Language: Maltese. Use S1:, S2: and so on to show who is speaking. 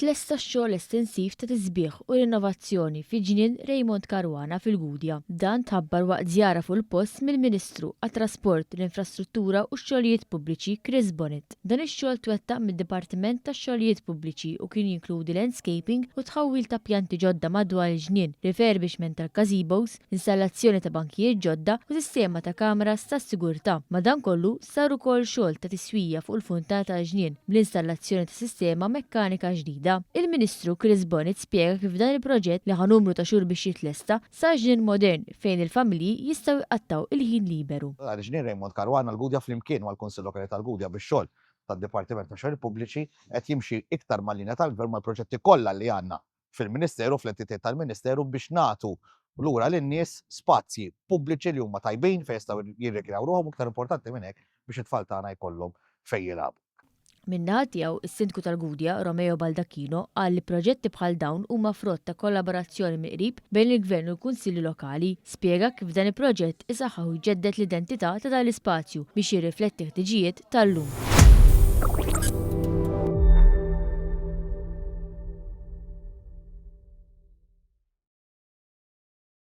S1: tlesta xogħol estensiv ta' tisbieħ u rinnovazzjoni fi ġnien Raymond Caruana fil-Gudja. Dan tħabbar waqt żjara fuq il-post mill-Ministru għat-Trasport, l-Infrastruttura u x-Xogħlijiet Pubbliċi Chris Bonnet. Dan ix-xogħol twettaq mid-Dipartiment tax-Xogħlijiet Pubbliċi u kien jinkludi landscaping u tħawwil ta' pjanti ġodda madwar il-ġnien, refurbishment tal-gazebos, installazzjoni ta' bankijiet ġodda u sistema ta' kameras tas-sigurtà. Madankollu sar ukoll xogħol ta' tiswija fuq il-funtata tal-ġnien bl-installazzjoni ta' sistema mekkanika ġdida. Il-Ministru Chris Bonnet spjega kif dan il-proġett li ħanumru ta' xhur biex jitlesta sar ġnien modern fejn il-familji jistgħu jqattaw il-ħin liberu.
S2: Ġnien Raymond Caruana l-Gudja flimkien mal-Kunsill Lokali tal-Gudja bix-xogħol tad-Dipartiment ta' Xogħol Pubbliċi qed jimxi iktar mal-linja tal-Gvern mal-proġetti kollha li għandna fil-Ministeru fl-entitajiet tal-Ministeru biex nagħtu lura lin-nies spazji pubbliċi li huma tajbin fejn jistgħu jirrikrew ruħhom iktar importanti minn hekk biex it-tfal tagħna jkollhom fejn jilagħbu.
S1: Min-naħa tiegħu is-Sindku tal-Gudja Romeo Baldacchino qal li proġetti bħal dawn huma frott ta' kollaborazzjoni mill-qrib bejn il-Gvern u l-Kunsilli Lokali. Spjega kif dan il-proġett isaħħaħ u jġeddet l-identità ta' dan l-ispazju biex jirrifletti ħtiġijiet tal-lum.